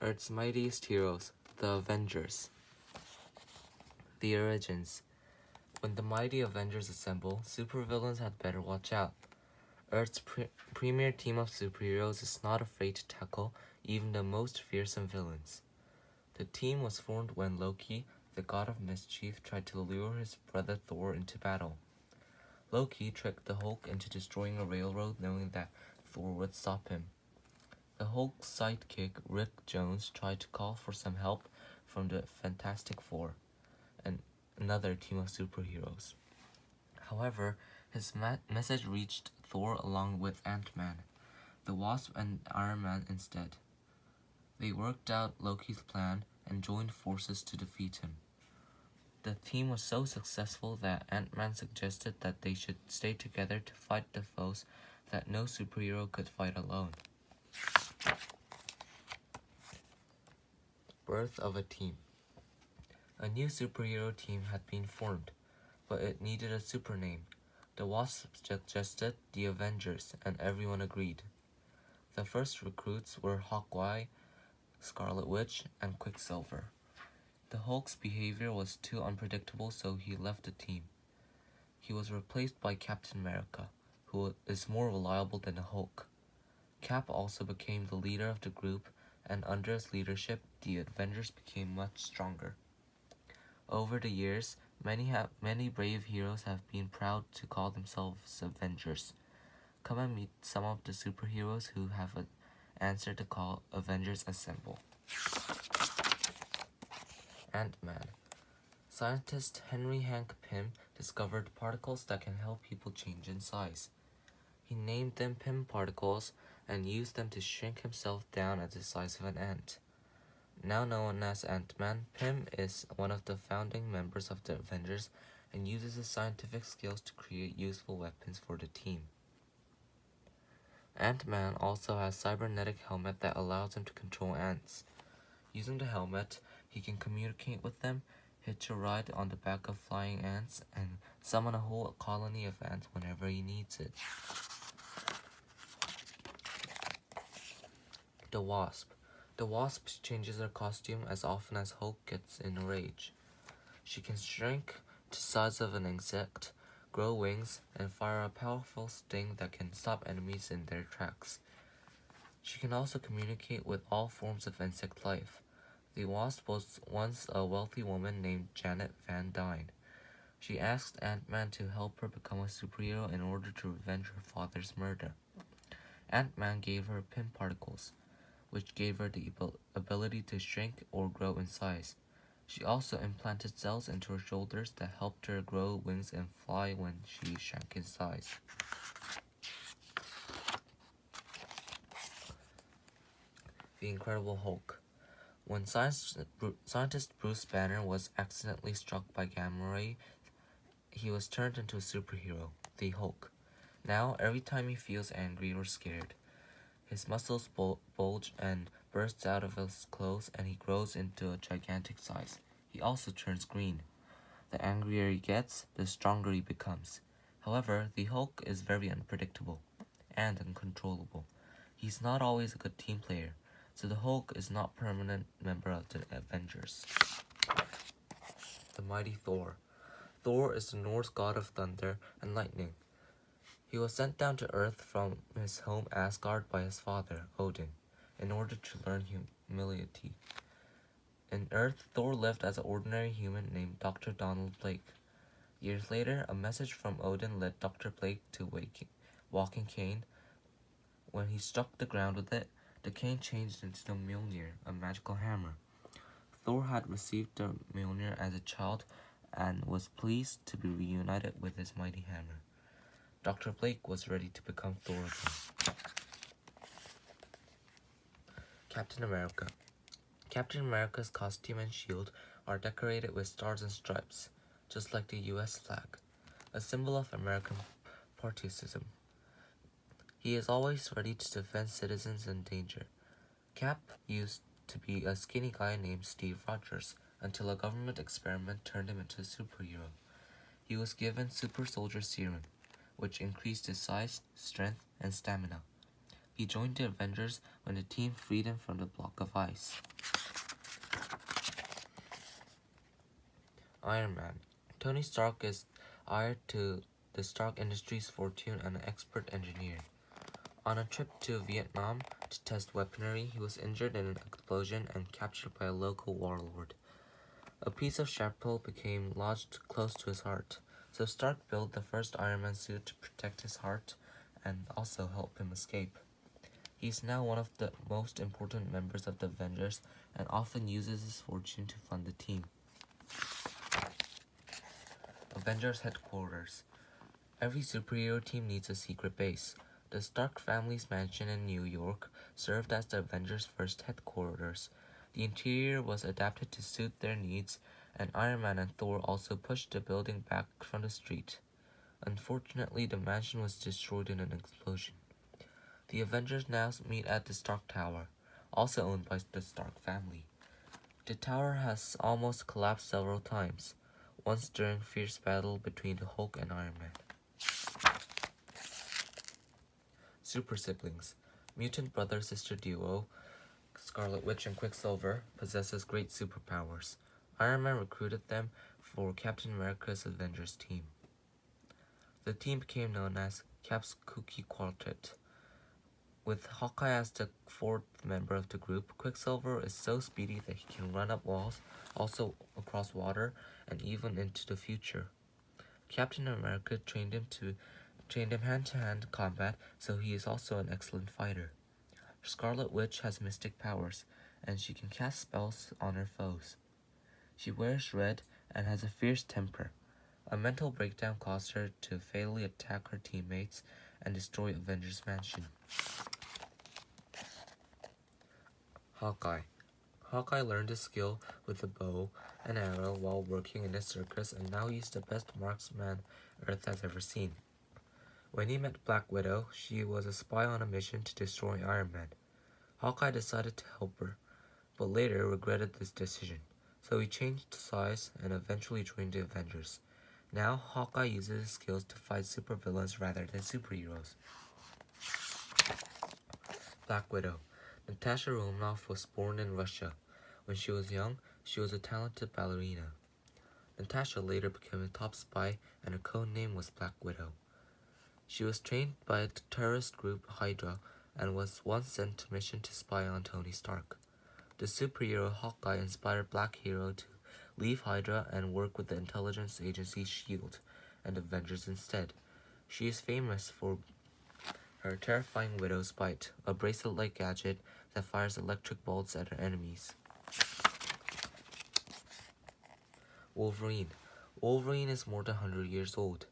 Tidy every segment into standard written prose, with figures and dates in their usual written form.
Earth's mightiest heroes, the Avengers. The origins. When the mighty Avengers assemble, supervillains had better watch out. Earth's premier team of superheroes is not afraid to tackle even the most fearsome villains. The team was formed when Loki, the god of mischief, tried to lure his brother Thor into battle. Loki tricked the Hulk into destroying a railroad knowing that Thor would stop him. The Hulk's sidekick, Rick Jones, tried to call for some help from the Fantastic Four, and another team of superheroes. However, his message reached Thor along with AntMan, the Wasp, and Iron Man instead. They worked out Loki's plan and joined forces to defeat him. The team was so successful that Ant-Man suggested that they should stay together to fight the foes that no superhero could fight alone. Birth of a team. A new superhero team had been formed, but it needed a super name. The Wasp suggested the Avengers, and everyone agreed. The first recruits were Hawkeye, Scarlet Witch, and Quicksilver. The Hulk's behavior was too unpredictable, so he left the team. He was replaced by Captain America, who is more reliable than the Hulk. Cap also became the leader of the group, and under his leadership, the Avengers became much stronger. Over the years, many brave heroes have been proud to call themselves Avengers. Come and meet some of the superheroes who have answered the call. Avengers Assemble. Ant-Man. Scientist Henry Hank Pym discovered particles that can help people change in size. He named them Pym particles and used them to shrink himself down at the size of an ant. Now known as Ant-Man, Pym is one of the founding members of the Avengers and uses his scientific skills to create useful weapons for the team. Ant-Man also has a cybernetic helmet that allows him to control ants. Using the helmet, he can communicate with them, hitch a ride on the back of flying ants, and summon a whole colony of ants whenever he needs it. The Wasp. The Wasp changes her costume as often as Hulk gets in a rage. She can shrink to the size of an insect, grow wings, and fire a powerful sting that can stop enemies in their tracks. She can also communicate with all forms of insect life. The Wasp was once a wealthy woman named Janet Van Dyne. She asked Ant-Man to help her become a superhero in order to revenge her father's murder. Ant-Man gave her Pym particles, which gave her the ability to shrink or grow in size. She also implanted cells into her shoulders that helped her grow wings and fly when she shrank in size. The Incredible Hulk. When scientist Bruce Banner was accidentally struck by gamma ray, he was turned into a superhero, the Hulk. Now, every time he feels angry or scared, his muscles bulge and bursts out of his clothes, and he grows into a gigantic size. He also turns green. The angrier he gets, the stronger he becomes. However, the Hulk is very unpredictable and uncontrollable. He's not always a good team player, so the Hulk is not a permanent member of the Avengers. The Mighty Thor. Thor is the Norse god of thunder and lightning. He was sent down to Earth from his home Asgard by his father, Odin, in order to learn humility. In Earth, Thor lived as an ordinary human named Dr. Donald Blake. Years later, a message from Odin led Dr. Blake to walking cane. When he struck the ground with it, the cane changed into the Mjolnir, a magical hammer. Thor had received the Mjolnir as a child and was pleased to be reunited with his mighty hammer. Dr. Blake was ready to become Thor again. Captain America. Captain America's costume and shield are decorated with stars and stripes, just like the US flag, a symbol of American patriotism. He is always ready to defend citizens in danger. Cap used to be a skinny guy named Steve Rogers until a government experiment turned him into a superhero. He was given super soldier serum, which increased his size, strength, and stamina. He joined the Avengers when the team freed him from the block of ice. Iron Man. Tony Stark is heir to the Stark Industries fortune and an expert engineer. On a trip to Vietnam to test weaponry, he was injured in an explosion and captured by a local warlord. A piece of shrapnel became lodged close to his heart, so Stark built the first Iron Man suit to protect his heart and also help him escape. He is now one of the most important members of the Avengers and often uses his fortune to fund the team. Avengers Headquarters. Every superhero team needs a secret base. The Stark family's mansion in New York served as the Avengers' first headquarters. The interior was adapted to suit their needs, and Iron Man and Thor also pushed the building back from the street. Unfortunately, the mansion was destroyed in an explosion. The Avengers now meet at the Stark Tower, also owned by the Stark family. The tower has almost collapsed several times, once during fierce battle between the Hulk and Iron Man. Super siblings. Mutant brother-sister duo, Scarlet Witch and Quicksilver, possesses great superpowers. Iron Man recruited them for Captain America's Avengers team. The team became known as Cap's Kooky Quartet. With Hawkeye as the fourth member of the group, Quicksilver is so speedy that he can run up walls, also across water, and even into the future. Captain America trained him hand-to-hand combat, so he is also an excellent fighter. Scarlet Witch has mystic powers, and she can cast spells on her foes. She wears red and has a fierce temper. A mental breakdown caused her to fatally attack her teammates and destroy Avengers Mansion. Hawkeye. Hawkeye learned his skill with a bow and arrow while working in a circus, and now he's the best marksman Earth has ever seen. When he met Black Widow, she was a spy on a mission to destroy Iron Man. Hawkeye decided to help her, but later regretted this decision, so he changed sides and eventually joined the Avengers. Now, Hawkeye uses his skills to fight supervillains rather than superheroes. Black Widow. Natasha Romanoff was born in Russia. When she was young, she was a talented ballerina. Natasha later became a top spy, and her code name was Black Widow. She was trained by the terrorist group Hydra and was once sent to mission to spy on Tony Stark. The superhero Hawkeye inspired Black Hero to leave Hydra and work with the intelligence agency S.H.I.E.L.D. and Avengers instead. She is famous for her terrifying Widow's Bite, a bracelet-like gadget that fires electric bolts at her enemies. Wolverine. Wolverine is more than 100 years old,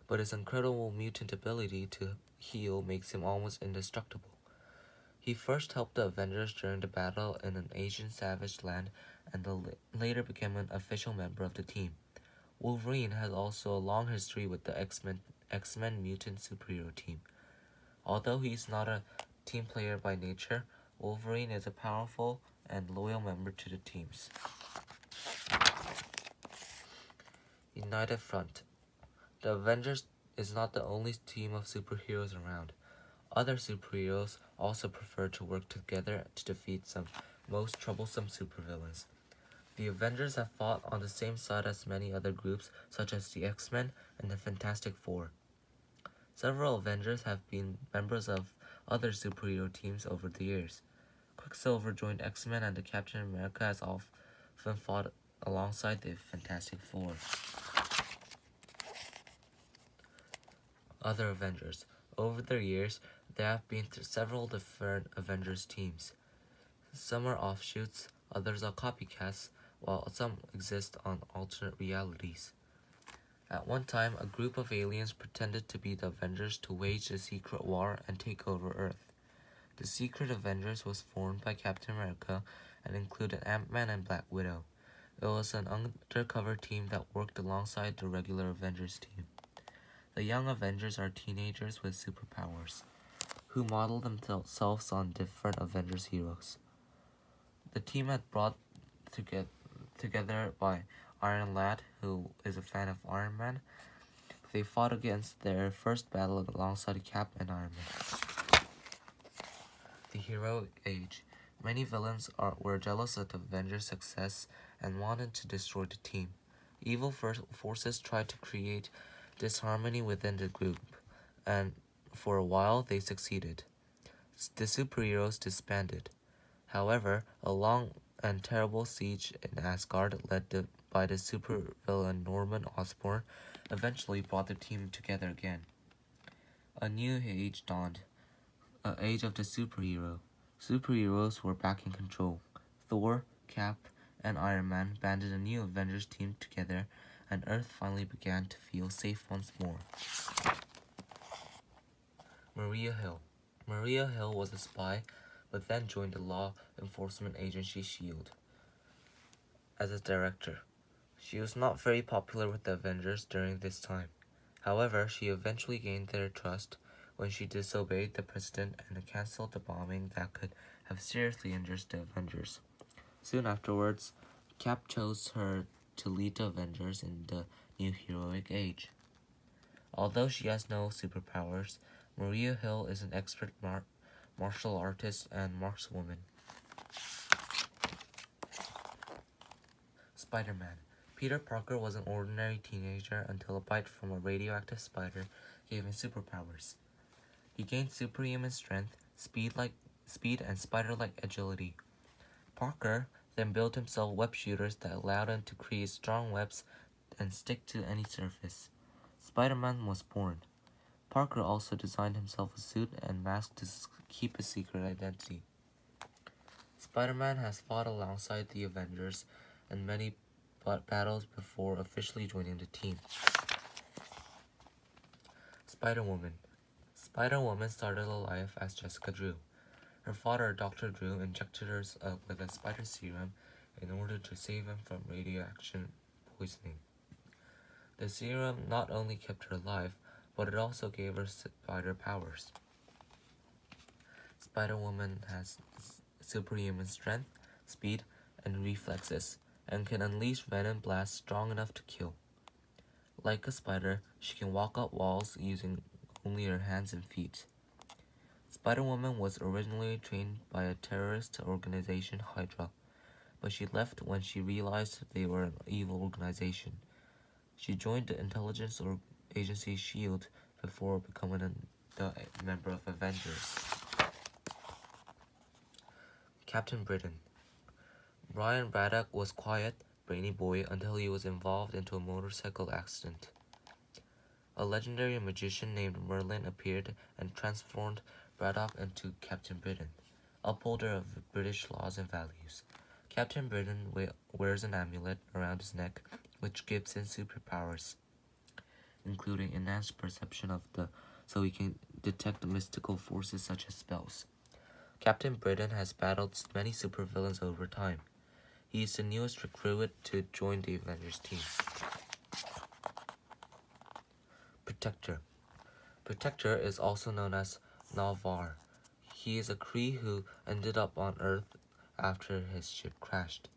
but his incredible mutant ability to heal makes him almost indestructible. He first helped the Avengers during the battle in an Asian savage land and later became an official member of the team. Wolverine has also a long history with the X-Men mutant superhero team. Although he is not a team player by nature, Wolverine is a powerful and loyal member to the teams. United Front. The Avengers is not the only team of superheroes around. Other superheroes also prefer to work together to defeat some most troublesome supervillains. The Avengers have fought on the same side as many other groups, such as the X-Men and the Fantastic Four. Several Avengers have been members of other superhero teams over the years. Quicksilver joined X-Men, and the Captain America has often fought alongside the Fantastic Four. Other Avengers. Over the years, there have been several different Avengers teams. Some are offshoots, others are copycats, while some exist on alternate realities. At one time, a group of aliens pretended to be the Avengers to wage a secret war and take over Earth. The Secret Avengers was formed by Captain America and included AntMan and Black Widow. It was an undercover team that worked alongside the regular Avengers team. The young Avengers are teenagers with superpowers, who model themselves on different Avengers heroes. The team had brought together by Iron Lad, who is a fan of Iron Man. They fought against their first battle alongside Cap and Iron Man. The heroic age. Many villains were jealous of the Avengers' success and wanted to destroy the team. Evil forces tried to create disharmony within the group, and for a while they succeeded. The superheroes disbanded. However, a long and terrible siege in Asgard led by the supervillain Norman Osborn eventually brought the team together again. A new age dawned, an age of the superhero. Superheroes were back in control. Thor, Cap, and Iron Man banded a new Avengers team together, and Earth finally began to feel safe once more. Maria Hill. Maria Hill was a spy, but then joined the law enforcement agency S.H.I.E.L.D. as a director. She was not very popular with the Avengers during this time. However, she eventually gained their trust when she disobeyed the president and canceled the bombing that could have seriously injured the Avengers. Soon afterwards, Cap chose her to lead the Avengers in the new heroic age. Although she has no superpowers, Maria Hill is an expert martial artist and markswoman. SpiderMan. Peter Parker was an ordinary teenager until a bite from a radioactive spider gave him superpowers. He gained superhuman strength, speed and spider-like agility. Parker then built himself web shooters that allowed him to create strong webs and stick to any surface. Spider-Man was born. Parker also designed himself a suit and mask to keep his secret identity. Spider-Man has fought alongside the Avengers in many battles before officially joining the team. Spider-Woman. Spider-Woman started her life as Jessica Drew. Her father, Dr. Drew, injected her with a spider serum in order to save him from radiation poisoning. The serum not only kept her alive, but it also gave her spider powers. Spider-Woman has superhuman strength, speed, and reflexes, and can unleash venom blasts strong enough to kill. Like a spider, she can walk up walls using only her hands and feet. Spider-Woman was originally trained by a terrorist organization, Hydra, but she left when she realized they were an evil organization. She joined the intelligence agency S.H.I.E.L.D. before becoming a member of Avengers. Captain Britain. Brian Braddock was quiet, brainy boy until he was involved into a motorcycle accident. A legendary magician named Merlin appeared and transformed Braddock into Captain Britain, upholder of British laws and values. Captain Britain wears an amulet around his neck, which gives him superpowers, including enhanced perception so he can detect mystical forces such as spells. Captain Britain has battled many supervillains over time. He is the newest recruit to join the Avengers team. Protector. Protector is also known as No.1. He is a Kree who ended up on Earth after his ship crashed.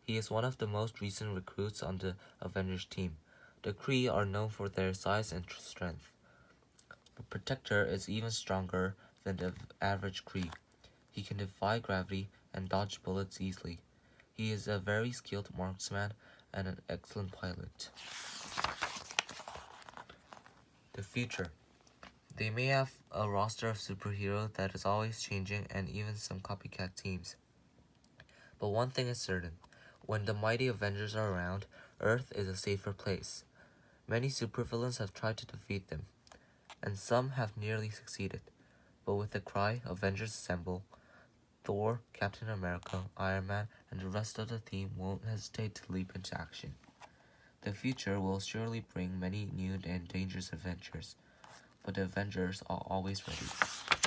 He is one of the most recent recruits on the Avengers team. The Kree are known for their size and strength. But Protector is even stronger than the average Kree. He can defy gravity and dodge bullets easily. He is a very skilled marksman and an excellent pilot. The future. They may have a roster of superheroes that is always changing and even some copycat teams. But one thing is certain. When the mighty Avengers are around, Earth is a safer place. Many supervillains have tried to defeat them, and some have nearly succeeded. But with the cry, Avengers Assemble, Thor, Captain America, Iron Man, and the rest of the team won't hesitate to leap into action. The future will surely bring many new and dangerous adventures, but the Avengers are always ready.